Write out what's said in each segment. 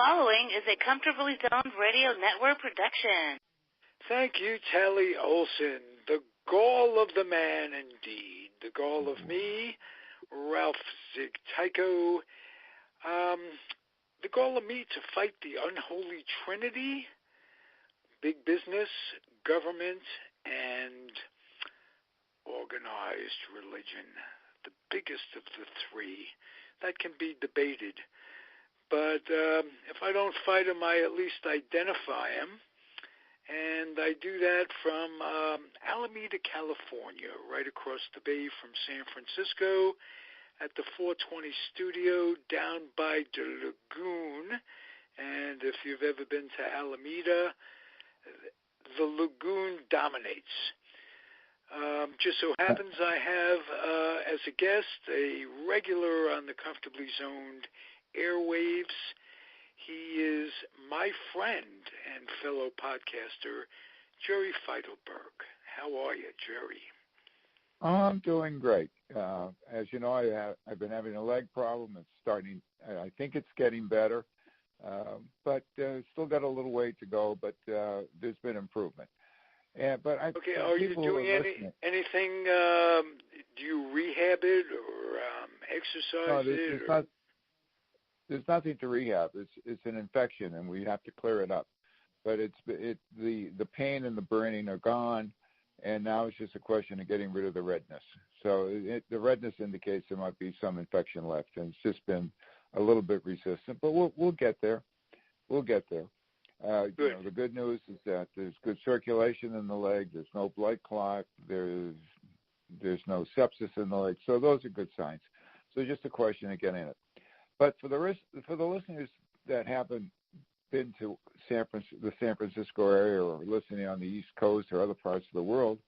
following is a Comfortably Zoned Radio Network production. Thank you, Tally Olson, the gall of the man indeed, the gall of me, Ralph Zig Tyko, the gall of me to fight the unholy trinity, big business, government, and organized religion, the biggest of the three. That can be debated. But if I don't fight them, I at least identify them. And I do that from Alameda, California, right across the bay from San Francisco at the 420 studio down by the lagoon. And if you've ever been to Alameda, the lagoon dominates. Just so happens I have as a guest a regular on the Comfortably Zoned airwaves. He is my friend and fellow podcaster, Jerry Feitelberg. How are you, Jerry? I'm doing great. As you know, I've been having a leg problem. It's starting. I think it's getting better, but still got a little way to go. But there's been improvement. But okay, are you doing anything? Do you rehab it or exercise it? There's nothing to rehab. It's an infection, and we have to clear it up. But the pain and the burning are gone, and now it's just a question of getting rid of the redness. So the redness indicates there might be some infection left, and it's just been a little bit resistant. But we'll get there. We'll get there. The good news is that there's good circulation in the leg. There's no blood clot. There's no sepsis in the leg. So those are good signs. So just a question of getting it. But for the listeners that haven't been to the San Francisco area or listening on the East Coast or other parts of the world,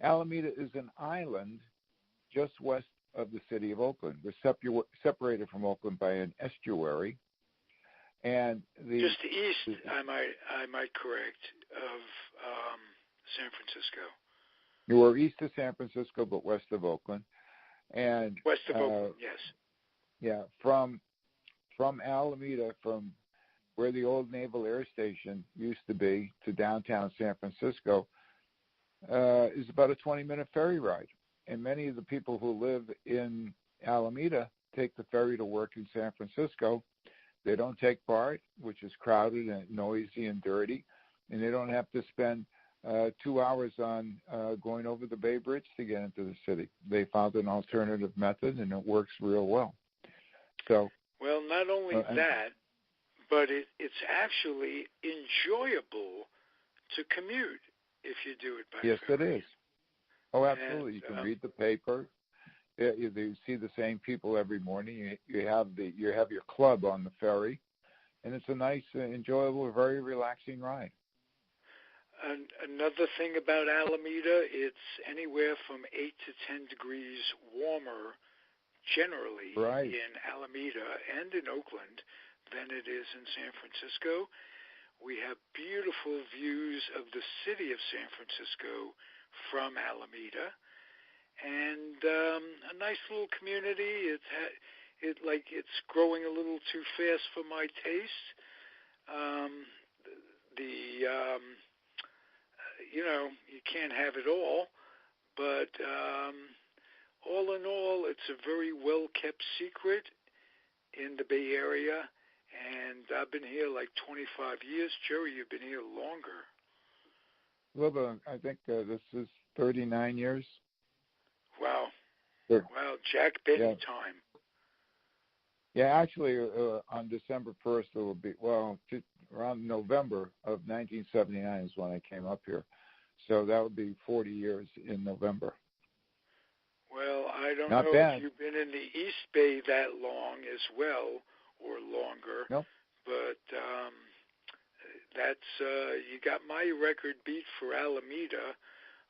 Alameda is an island just west of the city of Oakland. We're separated from Oakland by an estuary. And just east, I might correct, of San Francisco. You were east of San Francisco, but west of Oakland. And west of Oakland, yes. Yeah, from Alameda, from where the old Naval Air Station used to be to downtown San Francisco, is about a 20-minute ferry ride. And many of the people who live in Alameda take the ferry to work in San Francisco. They don't take part, which is crowded and noisy and dirty, and they don't have to spend 2 hours on going over the Bay Bridge to get into the city. They found an alternative method, and it works real well. So, well, not only that, but it's actually enjoyable to commute if you do it by yes, ferry. It is. Oh, absolutely. And, you can read the paper. You see the same people every morning. You have your club on the ferry, and it's a nice, enjoyable, very relaxing ride. And another thing about Alameda, it's anywhere from 8 to 10 degrees warmer generally in Alameda and in Oakland than it is in San Francisco. We have beautiful views of the city of San Francisco from Alameda, and a nice little community. It's growing a little too fast for my taste. You can't have it all, but all in all, it's a very well-kept secret in the Bay Area, and I've been here like 25 years. Jerry, you've been here longer. Well, I think this is 39 years. Wow. Sure. Wow, Jack Benny time. Yeah, actually, on December 1st, it will be, around November of 1979 is when I came up here. So that would be 40 years in November. Well, I don't Not know bad. if you've been in the East Bay that long as well, or longer. Nope. But that's you got my record beat for Alameda.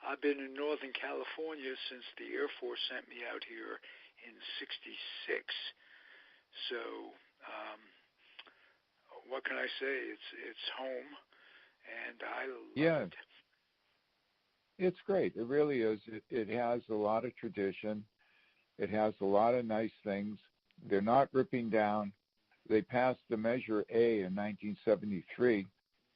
I've been in Northern California since the Air Force sent me out here in '66. So what can I say? It's home, and I love it. It's great. It really is. It has a lot of tradition. It has a lot of nice things. They're not ripping down they passed the Measure A in 1973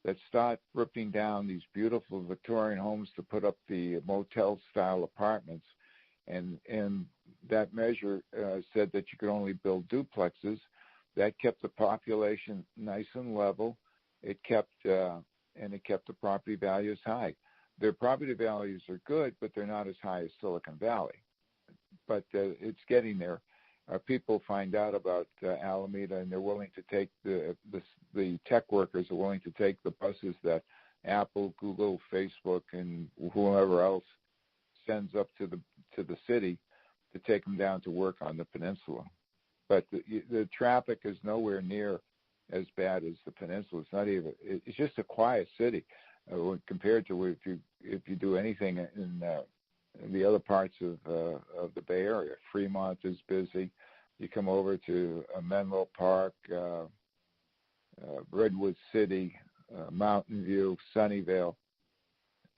that started ripping down these beautiful Victorian homes to put up the motel-style apartments. And that measure said that you could only build duplexes. That kept the population nice and level. It kept the property values high. Their property values are good, but they're not as high as Silicon Valley. But it's getting there. People find out about Alameda, and they're willing to take the tech workers are willing to take the buses that Apple, Google, Facebook, and whoever else sends up to the city to take them down to work on the peninsula. But the traffic is nowhere near as bad as the peninsula. It's not even. It's just a quiet city compared to if you do anything in the other parts of the Bay Area. Fremont is busy. You come over to Menlo Park, Redwood City, Mountain View, Sunnyvale.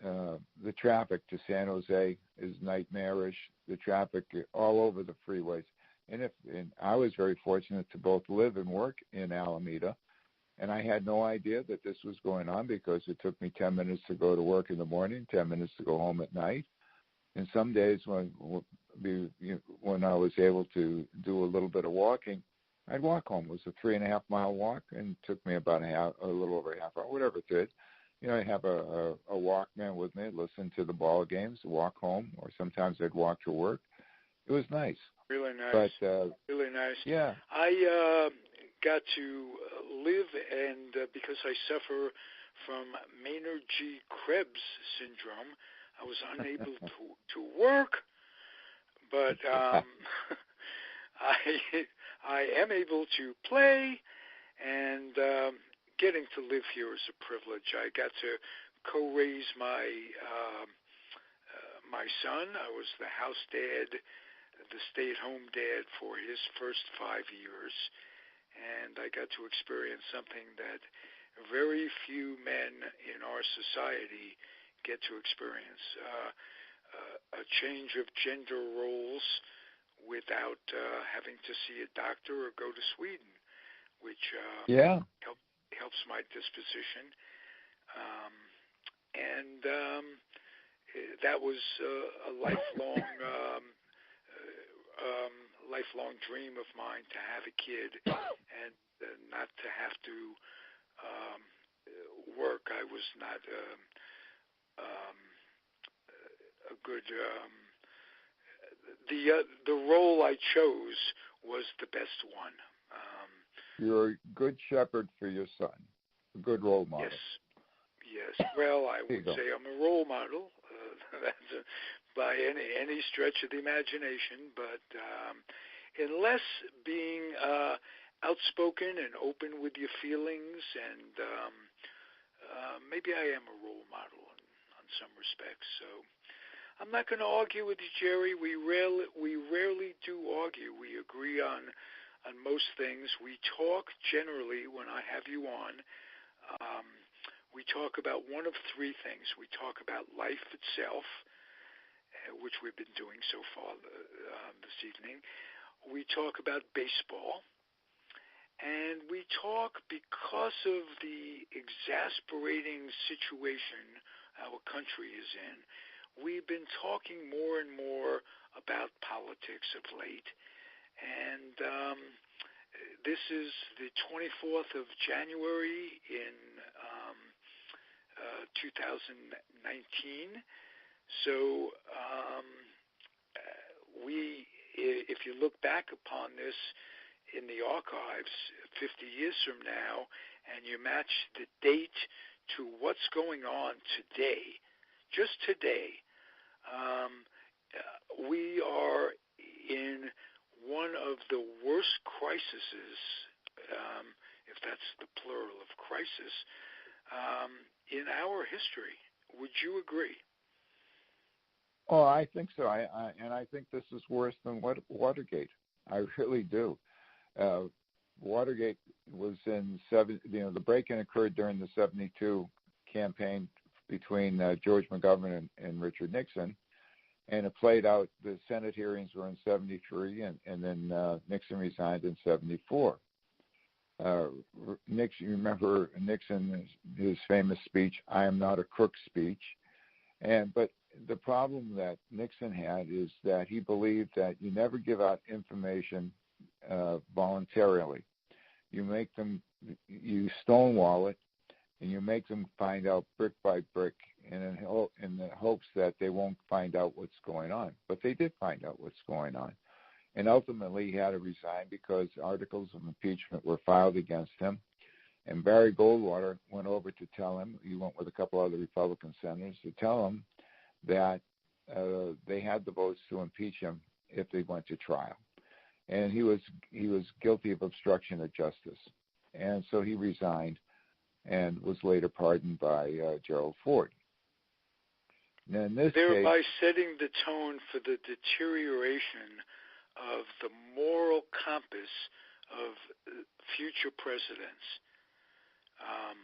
The traffic to San Jose is nightmarish. The traffic all over the freeways. And I was very fortunate to both live and work in Alameda, and I had no idea that this was going on because it took me 10 minutes to go to work in the morning, 10 minutes to go home at night. And some days when I was able to do a little bit of walking, I'd walk home. It was a 3.5-mile walk, and it took me about a little over a half hour, whatever it did. I have a Walkman with me, listen to the ball games, walk home, or sometimes I'd walk to work. It was nice. Really nice. But, really nice. Yeah. I got to live, and because I suffer from Maynard G. Krebs syndrome, I was unable to work, but I am able to play, and getting to live here is a privilege. I got to co-raise my son. I was the house dad, the stay-at-home dad for his first 5 years, and I got to experience something that very few men in our society get to experience, a change of gender roles without having to see a doctor or go to Sweden, which helps my disposition. And that was a lifelong lifelong dream of mine, to have a kid and not to have to work. I was not a good. The role I chose was the best one. You're a good shepherd for your son, a good role model. Yes. Well, I would say I'm a role model. That's by any stretch of the imagination, but unless being outspoken and open with your feelings, and maybe I am a role model in some respects. So I'm not going to argue with you, Jerry. We rarely do argue. We agree on most things. We talk generally when I have you on. We talk about one of three things. We talk about life itself, which we've been doing so far this evening. We talk about baseball. And we talk, because of the exasperating situation our country is in, we've been talking more and more about politics of late. And this is the 24th of January in 2019. So if you look back upon this in the archives 50 years from now, and you match the date to what's going on today, just today, we are in one of the worst crises, if that's the plural of crisis, in our history. Would you agree? Oh, I think so. And I think this is worse than Watergate. I really do. Watergate was in the break-in occurred during the 72 campaign between George McGovern and Richard Nixon, and it played out. The Senate hearings were in 73, and then Nixon resigned in 74. Nixon, you remember Nixon, his famous speech, "I am not a crook" speech. But the problem that Nixon had is that he believed that you never give out information voluntarily. You stonewall it, and you make them find out brick by brick, and in the hopes that they won't find out what's going on. But they did find out what's going on. And ultimately, he had to resign because articles of impeachment were filed against him. And Barry Goldwater went over to tell him, he went with a couple other Republican senators to tell him that they had the votes to impeach him if they went to trial. And he was guilty of obstruction of justice. And so he resigned and was later pardoned by Gerald Ford. Now, in this thereby case, setting the tone for the deterioration of the moral compass of future presidents.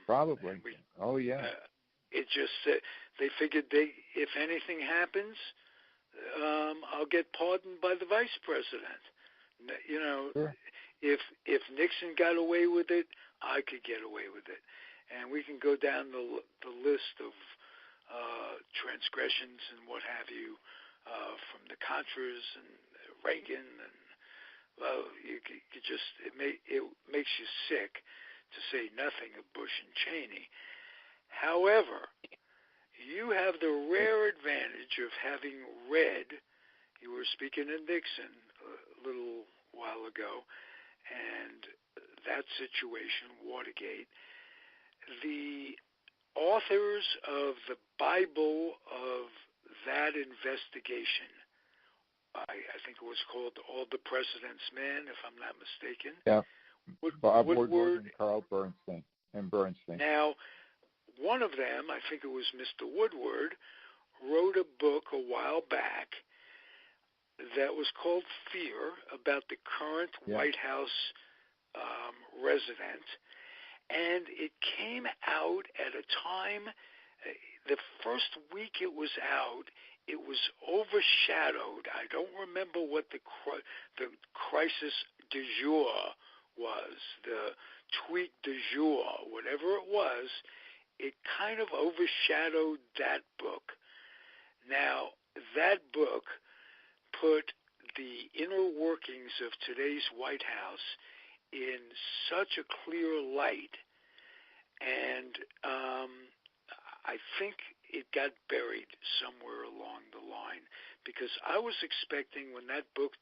Probably. Oh, yeah. It just they figured if anything happens, I'll get pardoned by the vice president. You know, sure. If Nixon got away with it, I could get away with it. And we can go down the list of transgressions and what have you from the Contras and Reagan, and well, you just it makes you sick, to say nothing of Bush and Cheney. However, you have the rare advantage of having read. You were speaking of Nixon a little while ago, and that situation, Watergate. The authors of the Bible of that investigation, I think it was called All the President's Men, if I'm not mistaken. Yeah. Bob Woodward and Carl Bernstein. Now, one of them, I think it was Mr. Woodward, wrote a book a while back that was called Fear, about the current White House resident. And it came out at a time, the first week it was out, it was overshadowed. I don't remember what the crisis du jour was, the tweet du jour, whatever it was. It kind of overshadowed that book. Now, that book put the inner workings of today's White House in such a clear light, and I think it got buried somewhere along the line, because I was expecting when that book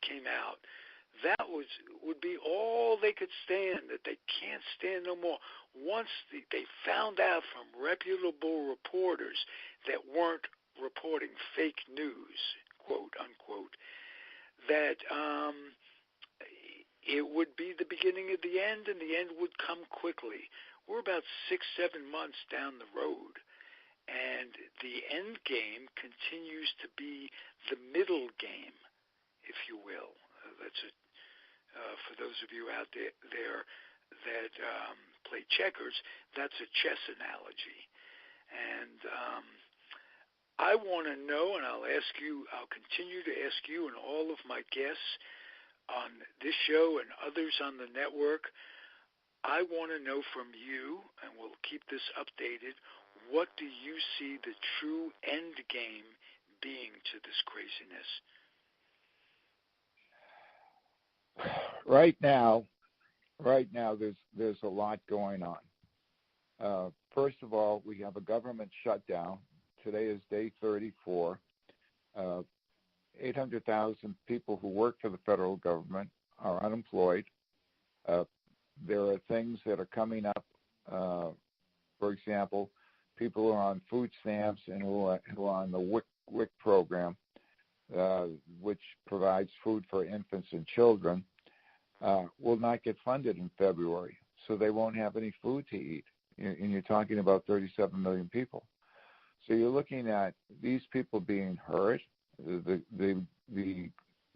came out, that would be all they could stand, that they can't stand no more. Once they found out from reputable reporters that weren't reporting fake news, quote unquote, that it would be the beginning of the end, and the end would come quickly. We're about 6-7 months down the road, and the end game continues to be the middle game, if you will. That's for those of you out there that play checkers, that's a chess analogy. And I want to know, and I'll continue to ask you and all of my guests on this show and others on the network, I want to know from you, and we'll keep this updated, what do you see the true end game being to this craziness? Right now, there's a lot going on. First of all, we have a government shutdown. Today is day 34. 800,000 people who work for the federal government are unemployed. There are things that are coming up. For example, people who are on food stamps and who are on the WWII program, which provides food for infants and children, will not get funded in February, so they won't have any food to eat. And you're talking about 37 million people. So you're looking at these people being hurt, the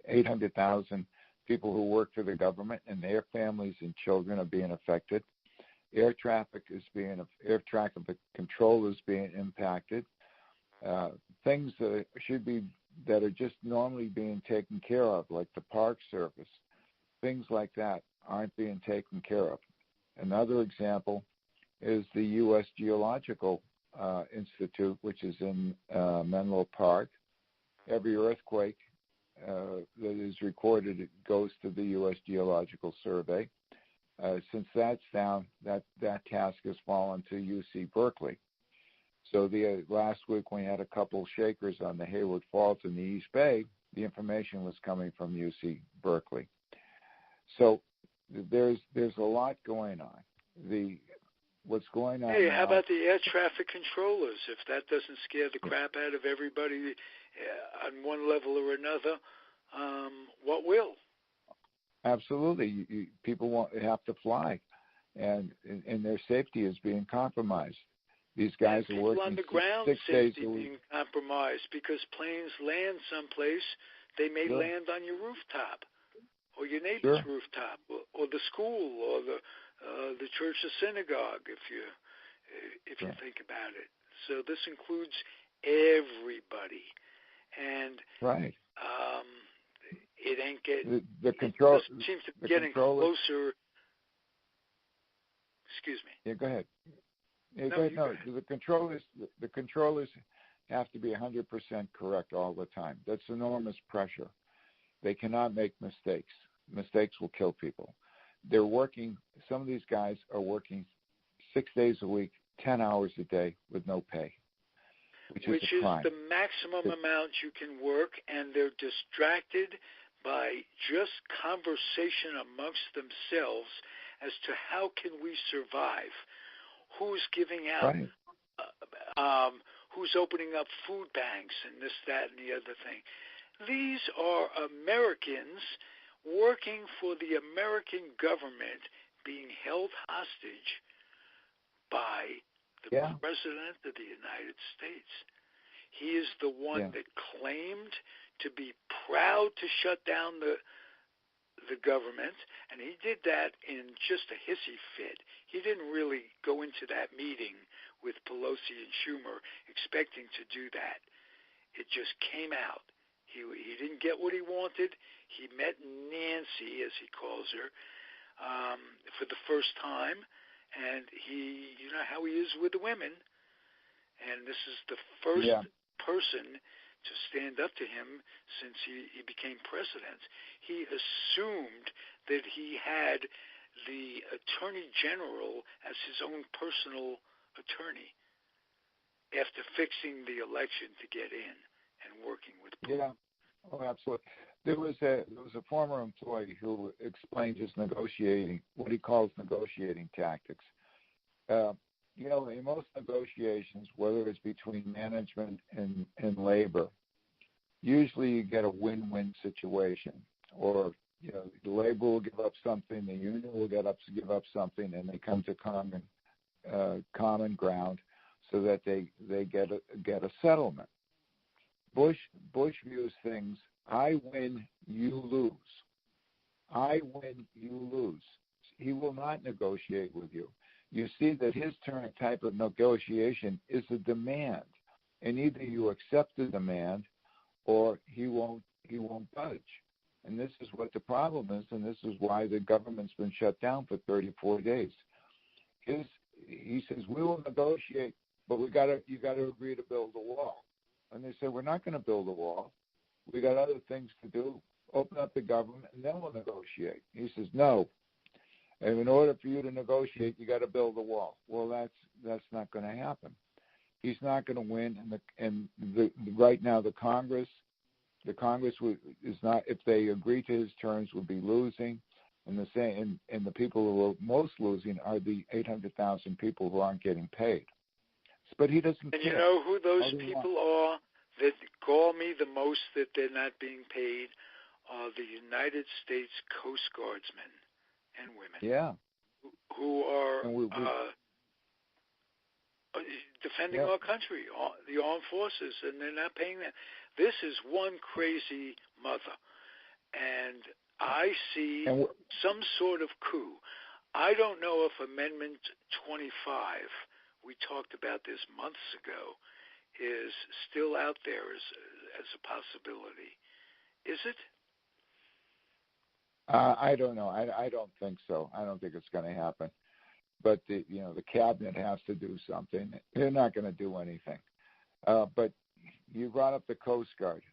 800,000 people who work for the government and their families and children are being affected. Air traffic control is being impacted. Things that are just normally being taken care of, like the Park Service, things like that, aren't being taken care of. Another example is the U.S. Geological Institute, which is in Menlo Park. Every earthquake that is recorded, it goes to the U.S. Geological Survey. Since that's down, that task has fallen to UC Berkeley. So last week when we had a couple shakers on the Hayward Fault in the East Bay, the information was coming from UC Berkeley. So there's a lot going on. What's going on Hey, now, how about the air traffic controllers? If that doesn't scare the crap out of everybody on one level or another, what will? Absolutely. People have to fly, and their safety is being compromised. These guys are working on the ground, 6 days safety a week. being compromised because planes land someplace. They may land on your rooftop or your neighbor's rooftop or the school or the church or synagogue if you think about it. So this includes everybody, and it ain't getting the control. It seems to be getting closer. Excuse me. Yeah, go ahead. Yeah, go ahead. The controllers have to be 100% correct all the time. That's enormous pressure. They cannot make mistakes. Mistakes will kill people. They're working. Some of these guys are working 6 days a week, 10 hours a day with no pay, which is a crime. The maximum amount you can work, and they're distracted by just conversation amongst themselves as to how can we survive, who's giving out, who's opening up food banks and this, that, and the other thing. These are Americans working for the American government being held hostage by the President of the United States. He is the one that claimed to be proud to shut down the government, and he did that in just a hissy fit. He didn't really go into that meeting with Pelosi and Schumer expecting to do that. It just came out. He didn't get what he wanted. He met Nancy, as he calls her, for the first time, and you know how he is with the women, and this is the first person to stand up to him since he became president. He assumed that he had the Attorney General as his own personal attorney after fixing the election to get in and working with Putin. Absolutely. There was a former employee who explained his what he calls negotiating tactics. In most negotiations, whether it's between management and labor, usually you get a win-win situation. Or, the labor will give up something, the union will give up something, and they come to common ground so that they get a settlement. Bush views things, I win, you lose. I win, you lose. He will not negotiate with you. You see that his type of negotiation is a demand, and either you accept the demand or he won't budge. And this is what the problem is, and this is why the government's been shut down for 34 days. He says, we will negotiate, but you got to agree to build a wall. And they say, we're not going to build a wall. We got other things to do. Open up the government, and then we'll negotiate. He says, no. And in order for you to negotiate, you got to build a wall. Well, that's not going to happen. He's not going to win, right now the Congress is not. If they agree to his terms, would be losing, and the people who are most losing are the 800,000 people who aren't getting paid. But he doesn't. And you know who those people are that gall me the most that they're not being paid are the United States Coast Guardsmen and women. Yeah. Who are defending our country, the armed forces, and they're not paying them. This is one crazy mother, and I see some sort of coup. I don't know if Amendment 25, we talked about this months ago, is still out there as a possibility. Is it? I don't know. I don't think so. I don't think it's going to happen. But the cabinet has to do something. They're not going to do anything. But you brought up the Coast Guard.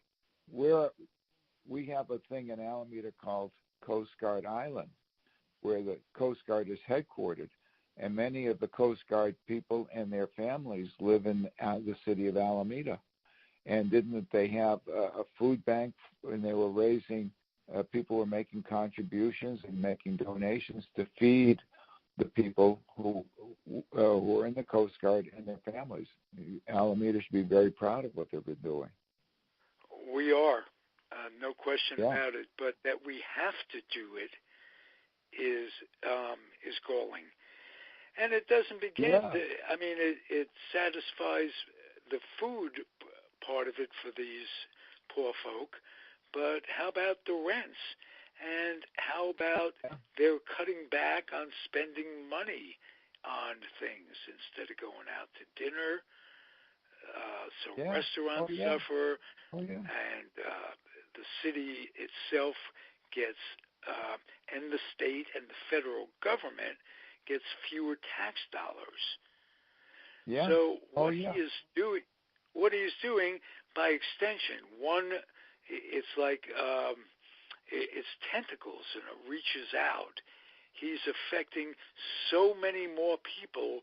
We have a thing in Alameda called Coast Guard Island, where the Coast Guard is headquartered, and many of the Coast Guard people and their families live in the city of Alameda. And didn't they have a food bank when they were raising? People were making contributions and making donations to feed the people who were in the Coast Guard and their families. Alameda should be very proud of what they've been doing. We are, no question about it. But that we have to do it is galling, and it doesn't begin. It satisfies the food part of it for these poor folk. But how about the rents? And how about they're cutting back on spending money on things instead of going out to dinner? So restaurants suffer, and the city itself gets, and the state and the federal government gets fewer tax dollars. Yeah. So what he is doing by extension, it's like its tentacles, and it reaches out. He's affecting so many more people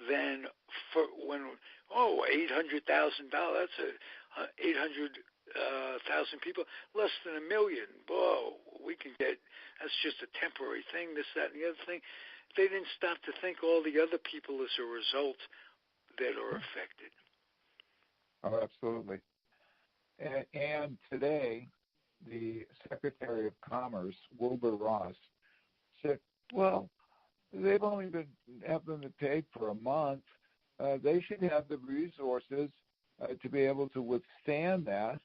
than $800,000. That's 800,000 people, less than 1 million. Whoa, we can get. That's just a temporary thing. This, that, and the other thing. They didn't stop to think all the other people as a result that are affected. Oh, absolutely. And today, the Secretary of Commerce, Wilbur Ross, said, well, they've only been having to pay for a month. They should have the resources to be able to withstand that.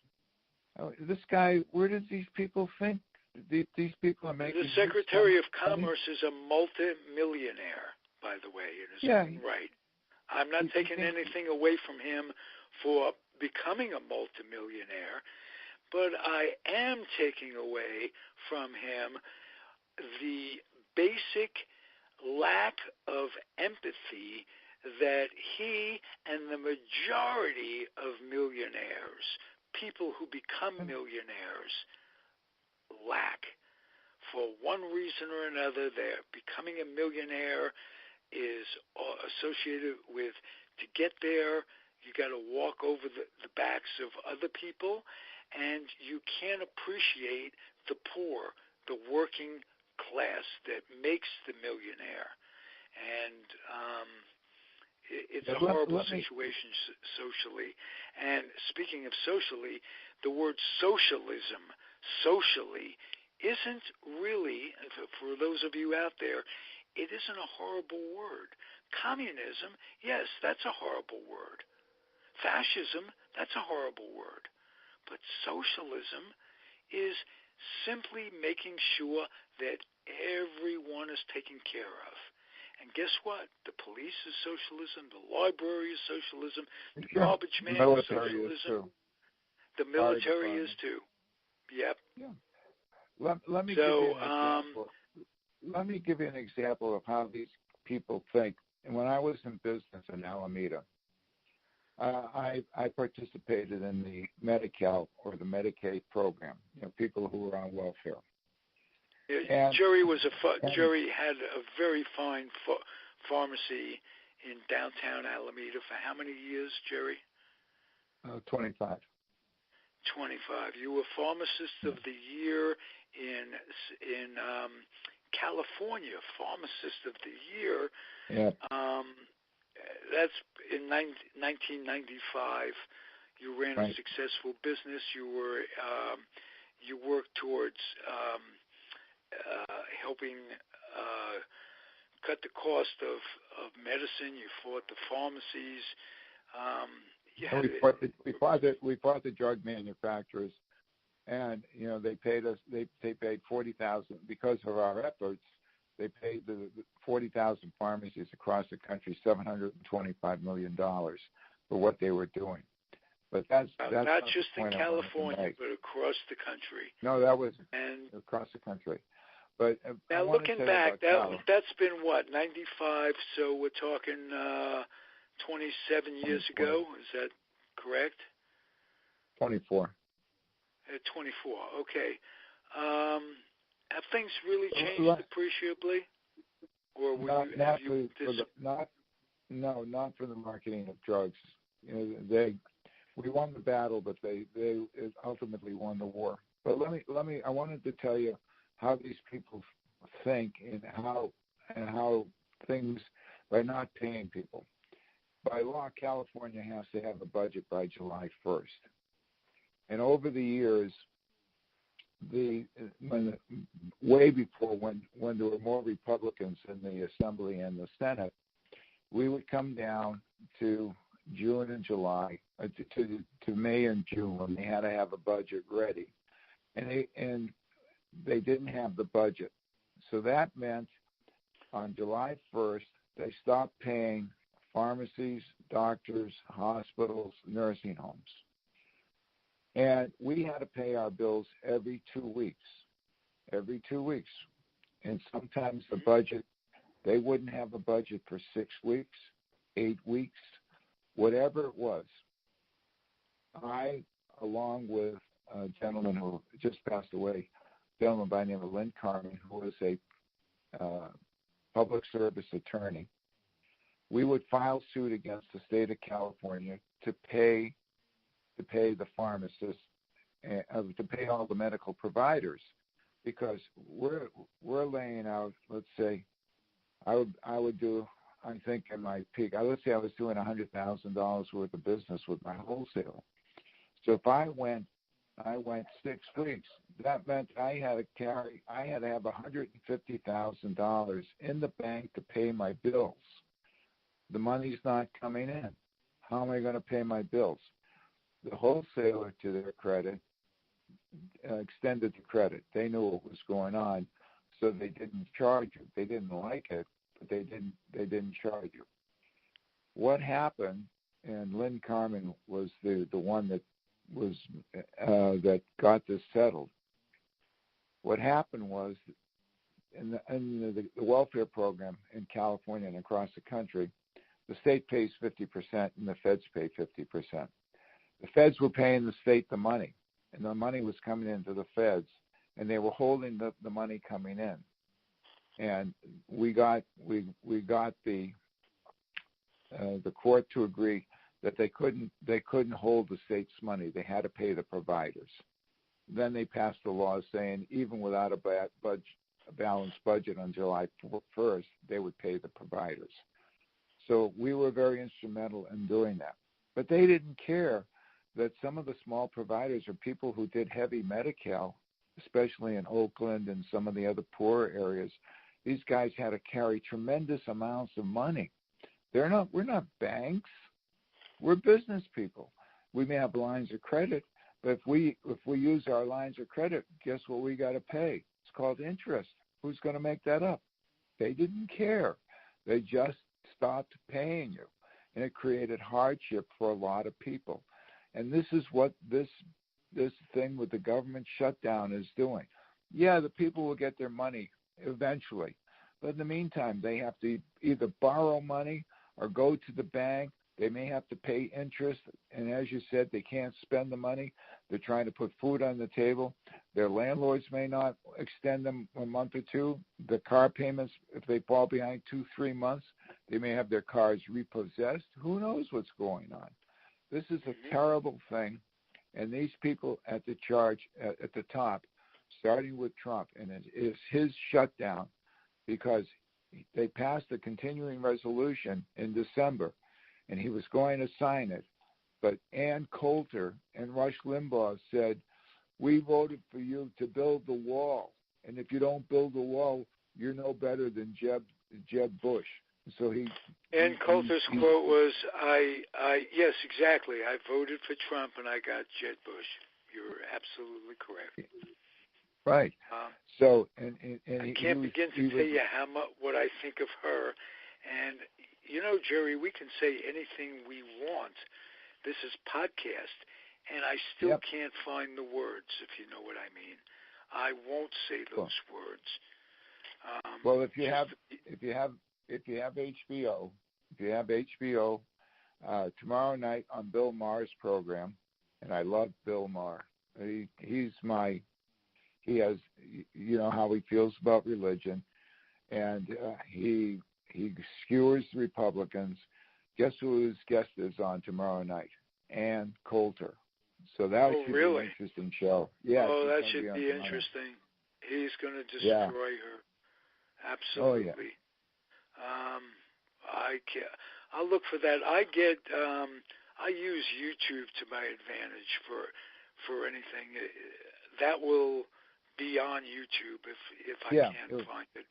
This guy, where does these people think these people are making? The Secretary of Commerce is a multi-millionaire, by the way, in his own right. I'm not taking anything away from him for becoming a multimillionaire, but I am taking away from him the basic lack of empathy that he and the majority of millionaires, people who become millionaires, lack. For one reason or another, they're becoming a millionaire is associated with, to get there, you got to walk over the backs of other people, and you can't appreciate the poor, the working class that makes the millionaire. And it's a horrible situation socially. And speaking of socially, the word socialism, socially, isn't really, for those of you out there, it isn't a horrible word. Communism, yes, that's a horrible word. Fascism, that's a horrible word. But socialism is simply making sure that everyone is taken care of. And guess what? The police is socialism, the library is socialism, the garbage man is socialism. The military is too. Yep. Yeah. Let me give you an example. Let me give you an example of how these people think. And when I was in business in Alameda, I participated in the Medi-Cal or the Medicaid program. People who were on welfare. Yeah, Jerry had a very fine pharmacy in downtown Alameda for how many years, Jerry? 25. 25. You were pharmacist of the year in California. Pharmacist of the year. Yeah. That's in 1995. You ran a successful business. You worked towards helping cut the cost of medicine. You fought the pharmacies. We fought the drug manufacturers, and they paid us. They paid 40,000 because of our efforts. They paid the 40,000 pharmacies across the country $725 million for what they were doing. But that's not just in California, but across the country. No, that was across the country. But now looking back, that's been what, 95? So we're talking 27 years ago. Is that correct? 24. 24. Okay. Have things really changed appreciably, or not for the marketing of drugs. We won the battle, but they ultimately won the war. But I wanted to tell you how these people think and how things, by not paying people. By law, California has to have a budget by July 1st. And over the years, way before when there were more Republicans in the Assembly and the Senate, we would come down to June and July, to May and June, when they had to have a budget ready, and they didn't have the budget. So that meant on July 1st, they stopped paying pharmacies, doctors, hospitals, nursing homes. And we had to pay our bills every 2 weeks. And sometimes the budget, they wouldn't have a budget for 6 weeks, 8 weeks, whatever it was. I, along with a gentleman who just passed away, a gentleman by the name of Lynn Carmen, who was a public service attorney, we would file suit against the state of California to pay the pharmacists, to pay all the medical providers, because we're laying out, let's say, I would do, I think in my peak, let's say I was doing $100,000 worth of business with my wholesale. So if I went 6 weeks, that meant I had to have $150,000 in the bank to pay my bills. The money's not coming in. How am I going to pay my bills? The wholesaler, to their credit, extended the credit. They knew what was going on, so they didn't charge you. They didn't like it, but they didn't charge you. What happened? And Lynn Carmen was the one that was that got this settled. What happened was, in the welfare program in California and across the country, the state pays 50% and the feds pay 50%. The feds were paying the state the money, and the money was coming into the feds, and they were holding the money coming in. And we got the court to agree that they couldn't hold the state's money. They had to pay the providers. Then they passed a law saying even without a balanced budget on July 1st, they would pay the providers. So we were very instrumental in doing that. But they didn't care that some of the small providers are people who did heavy Medi-Cal, especially in Oakland and some of the other poorer areas. These guys had to carry tremendous amounts of money. We're not banks. We're business people. We may have lines of credit, but if we use our lines of credit, guess what we got to pay? It's called interest. Who's going to make that up? They didn't care. They just stopped paying you, and it created hardship for a lot of people. And this is what this thing with the government shutdown is doing. Yeah, the people will get their money eventually, but in the meantime, they have to either borrow money or go to the bank. They may have to pay interest, and as you said, they can't spend the money. They're trying to put food on the table. Their landlords may not extend them a month or two. The car payments, if they fall behind 2-3 months, they may have their cars repossessed. Who knows what's going on? This is a terrible thing, and these people at the top, starting with Trump, and it is his shutdown, because they passed a continuing resolution in December, and he was going to sign it. But Ann Coulter and Rush Limbaugh said, we voted for you to build the wall, and if you don't build the wall, you're no better than Jeb Bush. So Ann Coulter's quote was, yes, exactly. I voted for Trump and I got Jeb Bush. You're absolutely correct. Right. So and I can't begin to tell you what I think of her. And Jerry, we can say anything we want. This is podcast, and I still can't find the words, if you know what I mean. I won't say those words. Well, if you have HBO, tomorrow night on Bill Maher's program, and I love Bill Maher. He has, you know, how he feels about religion, and he skewers the Republicans. Guess who his guest is on tomorrow night? Ann Coulter. So that should be an interesting show. Yeah. Oh, that should be interesting. He's going to destroy her. Absolutely. Oh, yeah. I'll look for that. I use YouTube to my advantage for anything. That will be on YouTube if I can't find it.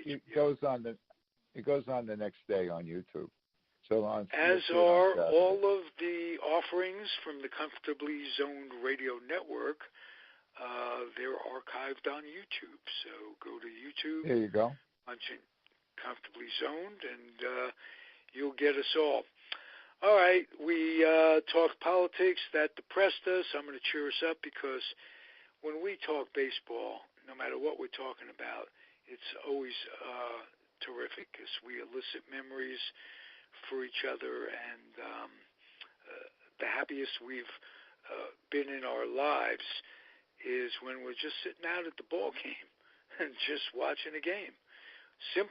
It goes on the next day on YouTube. So as are all of the offerings from the Comfortably Zoned Radio Network. They're archived on YouTube. So go to YouTube. There you go. Punch in Comfortably Zoned, and you'll get us all. All right, we talk politics. That depressed us. I'm going to cheer us up because when we talk baseball, no matter what we're talking about, it's always terrific because we elicit memories for each other, and the happiest we've been in our lives is when we're just sitting out at the ball game and just watching a game.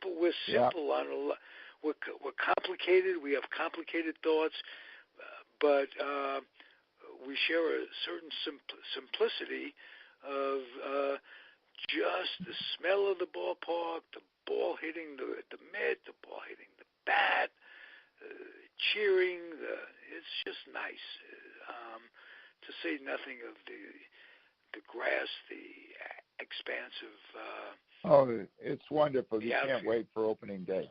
We're simple on we're complicated. We have complicated thoughts, but we share a certain simplicity of just the smell of the ballpark, the ball hitting the mitt, the ball hitting the bat, cheering. It's just nice. To say nothing of the grass, the expansive. It's wonderful. You can't wait for opening day.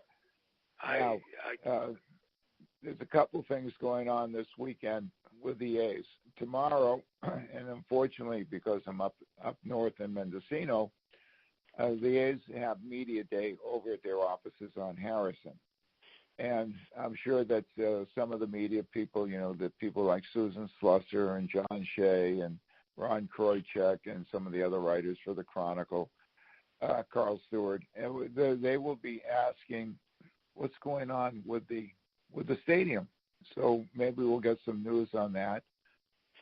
There's a couple things going on this weekend with the A's. Tomorrow, and unfortunately because I'm up north in Mendocino, the A's have media day over at their offices on Harrison. And I'm sure that some of the media people, you know, the people like Susan Slusser and John Shea and Ron Kroichek and some of the other writers for the Chronicle, Carl Stewart, and they will be asking what's going on with the stadium. So maybe we'll get some news on that.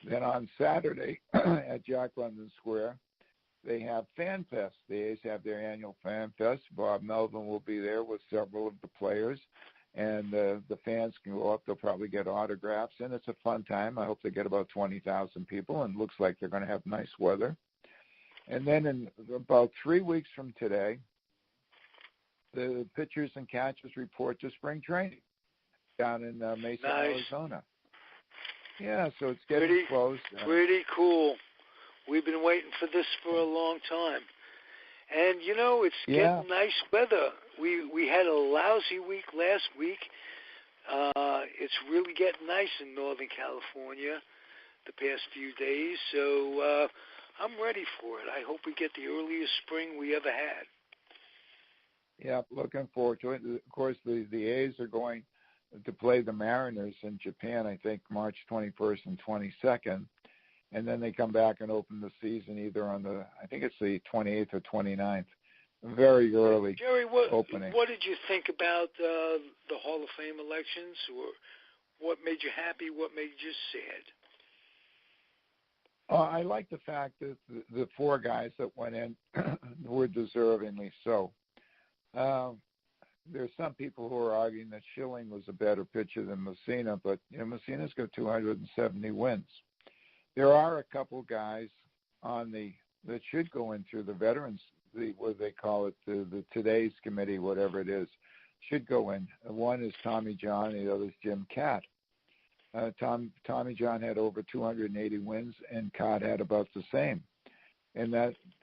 Then on Saturday at Jack London Square, they have Fan Fest. The A's have their annual Fan Fest. Bob Melvin will be there with several of the players, and the fans can go up. They'll probably get autographs, and it's a fun time. I hope they get about 20,000 people, and it looks like they're going to have nice weather. And then in about 3 weeks from today, the pitchers and catchers report to spring training down in Mesa, Arizona. Yeah, so it's getting close. Pretty cool. We've been waiting for this for a long time. And, you know, it's getting nice weather. We had a lousy week last week. It's really getting nice in Northern California the past few days. So I'm ready for it. I hope we get the earliest spring we ever had. Yeah, looking forward to it. Of course, the A's are going to play the Mariners in Japan, I think, March 21st and 22nd. And then they come back and open the season either on I think it's the 28th or 29th. Very early opening. What did you think about the Hall of Fame elections? Or what made you happy? What made you sad? I like the fact that the four guys that went in were deservingly so. There's some people who are arguing that Schilling was a better pitcher than Messina, but Messina's got 270 wins. There are a couple guys that should go in through the veterans, what they call it, the today's committee, whatever it is, should go in. One is Tommy John, the other is Jim Katt. Tommy John had over 280 wins, and Katt had about the same. And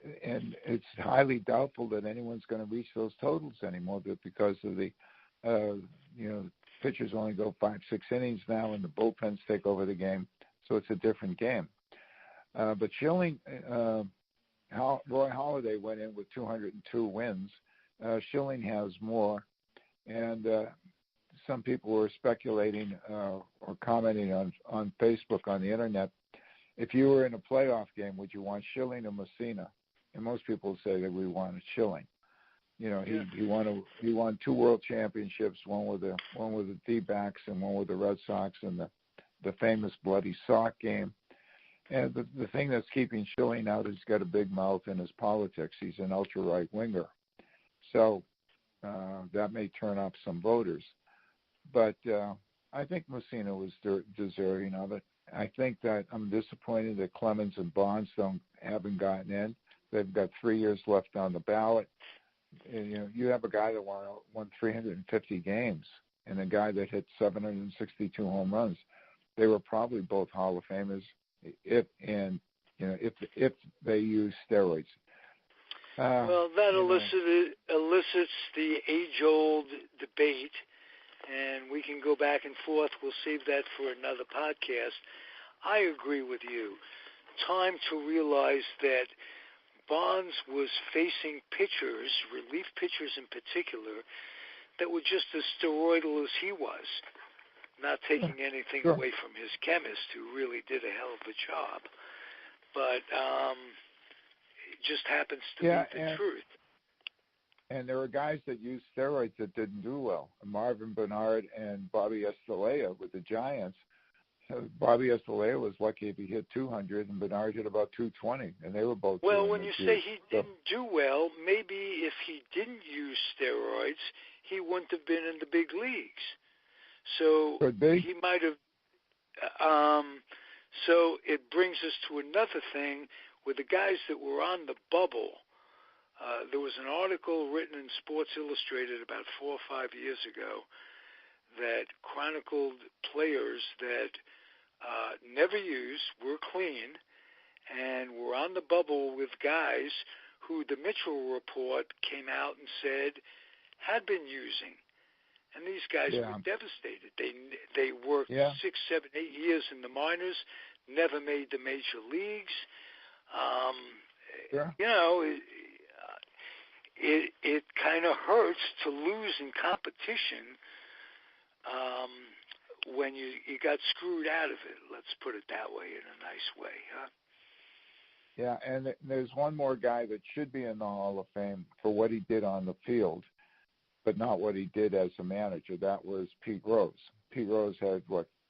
it's highly doubtful that anyone's going to reach those totals anymore, because of the pitchers only go 5-6 innings now, and the bullpens take over the game, so it's a different game. But Schilling, Roy Halladay went in with 202 wins. Schilling has more, and some people were speculating or commenting on Facebook, on the internet, if you were in a playoff game, would you want Schilling or Messina? and most people say that we wanted Schilling. He won 2 world championships, one with the D-backs and one with the Red Sox, and the famous bloody sock game. And the thing that's keeping Schilling out is he's got a big mouth in his politics. He's an ultra-right winger, so that may turn up some voters. But I think Mussina was deserving of it. I think that I'm disappointed that Clemens and Bonds haven't gotten in. They've got 3 years left on the ballot. And, you have a guy that won 350 games and a guy that hit 762 home runs. They were probably both Hall of Famers if they use steroids. Well, that elicits the age-old debate, and we can go back and forth. We'll save that for another podcast. I agree with you. Time to realize that Bonds was facing pitchers, relief pitchers in particular, that were just as steroidal as he was, not taking anything away from his chemist, who really did a hell of a job. But it just happens to be the truth. And there were guys that used steroids that didn't do well. Marvin Bernard and Bobby Estalella with the Giants. Bobby Estalella was lucky if he hit 200, and Bernard hit about 220, and they were both. Well, when you say he didn't do well, maybe if he didn't use steroids, he wouldn't have been in the big leagues. So he might have. So it brings us to another thing with the guys that were on the bubble. There was an article written in Sports Illustrated about 4 or 5 years ago that chronicled players that never used, were clean, and were on the bubble with guys who the Mitchell report came out and said had been using. And these guys were devastated. They worked 6, 7, 8 years in the minors, never made the major leagues. It kind of hurts to lose in competition when you got screwed out of it. Let's put it that way, in a nice way, huh? Yeah, and there's one more guy that should be in the Hall of Fame for what he did on the field, but not what he did as a manager. That was Pete Rose. Pete Rose had,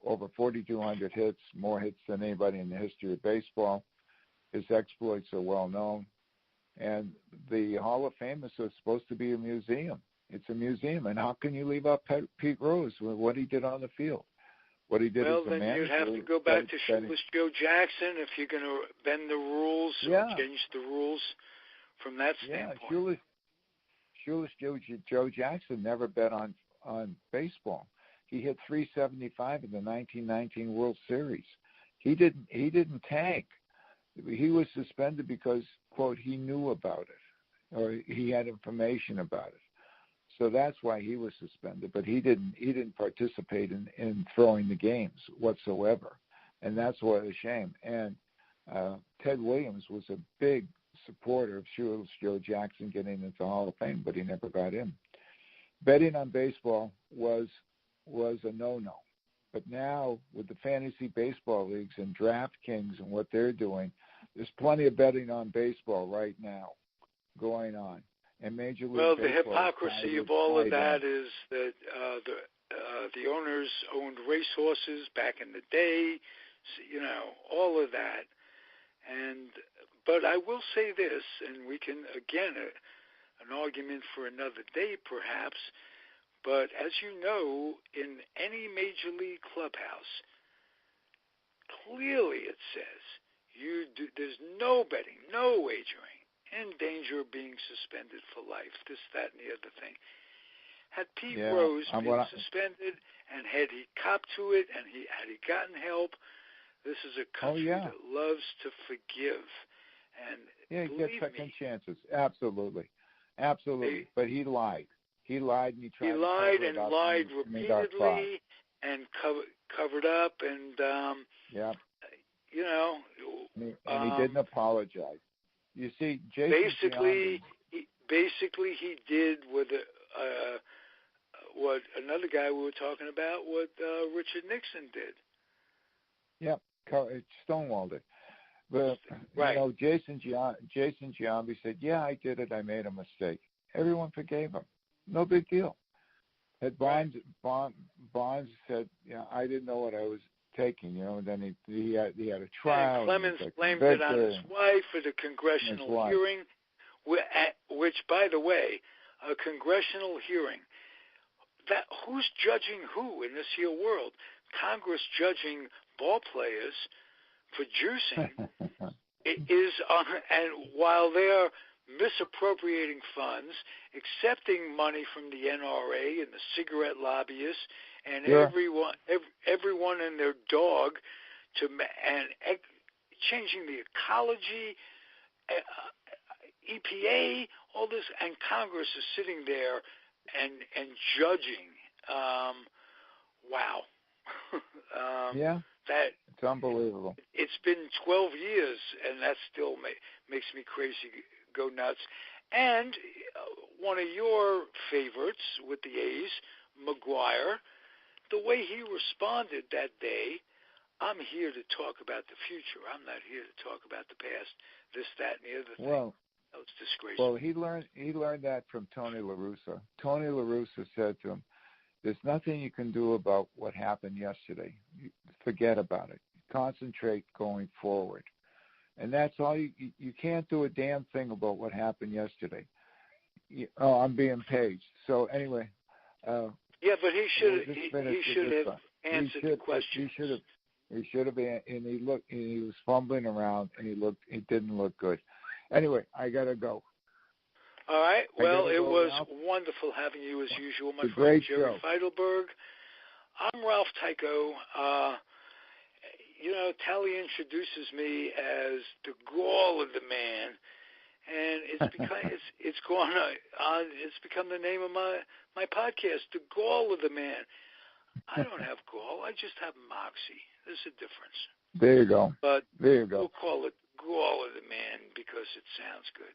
over 4,200 hits, more hits than anybody in the history of baseball. His exploits are well known. And the Hall of Fame is supposed to be a museum. It's a museum. And how can you leave out Pete Rose with what he did on the field? What he did as a manager. Well, then you'd have to go back to Shoeless Joe Jackson if you're going to bend the rules or change the rules from that standpoint. Shoeless Joe Jackson never bet on baseball. He hit 375 in the 1919 World Series. He didn't tank. He was suspended because, quote, he knew about it, or he had information about it. So that's why he was suspended. But he didn't participate in throwing the games whatsoever, and that's what a shame. And Ted Williams was a big supporter of Shoeless Joe Jackson getting into the Hall of Fame, but he never got in. Betting on baseball was a no-no. But now, with the fantasy baseball leagues and DraftKings and what they're doing, there's plenty of betting on baseball right now going on. And Major League Baseball. Well, the hypocrisy of all of that is that the owners owned racehorses back in the day, all of that. But I will say this, and we can, again, an argument for another day perhaps, but as you know, in any major league clubhouse, clearly it says there's no betting, no wagering, in danger of being suspended for life, this, that, and the other thing. Had Pete Rose been suspended, and had he copped to it, and had he gotten help, this is a country that loves to forgive. And he gets second chances. Absolutely. But he lied. He lied, and he lied repeatedly, and covered up, and and he didn't apologize. You see, Jason basically he did with what another guy we were talking about, what Richard Nixon did. Yep, stonewalled it. But, right. Jason Giambi said, yeah, I did it. I made a mistake. Everyone forgave him. No big deal. Had Bonds said, I didn't know what I was taking, and then he had a trial. And Clemens blamed it on his wife for the congressional hearing, which, by the way, a congressional hearing, who's judging who in this here world? Congress judging ball players for juicing and while they're misappropriating funds, accepting money from the NRA and the cigarette lobbyists and everyone and their dog changing the ecology, EPA, all this, and Congress is sitting there and judging. Wow. It's unbelievable. It's been 12 years, and that still makes me crazy, go nuts. And one of your favorites with the A's, McGuire, the way he responded that day, I'm here to talk about the future. I'm not here to talk about the past, this, that, and the other thing. Well, that was disgraceful. Well, he learned that from Tony La Russa. Tony La Russa said to him, there's nothing you can do about what happened yesterday. Forget about it. Concentrate going forward. And that's all. You can't do a damn thing about what happened yesterday. I'm being paged. So anyway. But he should have answered the question. He should have been, and he was fumbling around, and he didn't look good. Anyway, I gotta go. All right. Well, it was wonderful having you as usual, my friend Jerry Feitelberg. I'm Ralph Tyko. Tally introduces me as the Gall of the man, and it's become the name of my podcast, the Gall of the man. I don't have gall. I just have moxie. There's a difference. There you go. But there you go. We'll call it Gall of the man because it sounds good.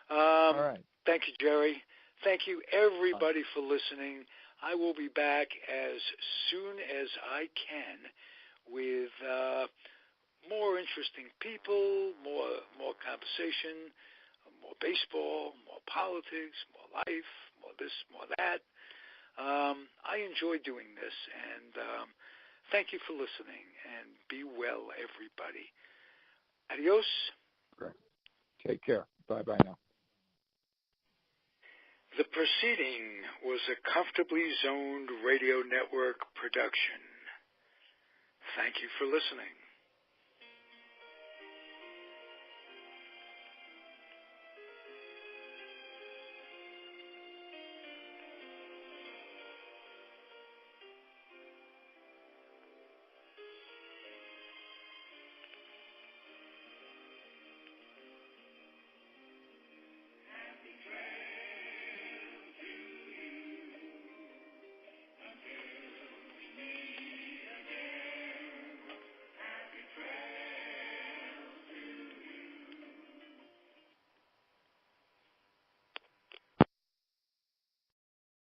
All right. Thank you, Jerry. Thank you, everybody, for listening. I will be back as soon as I can with more interesting people, more conversation, more baseball, more politics, more life, more this, more that. I enjoy doing this, and thank you for listening, and be well, everybody. Adios. Great. Take care. Bye-bye now. The proceeding was a Comfortably Zoned Radio Network production. Thank you for listening.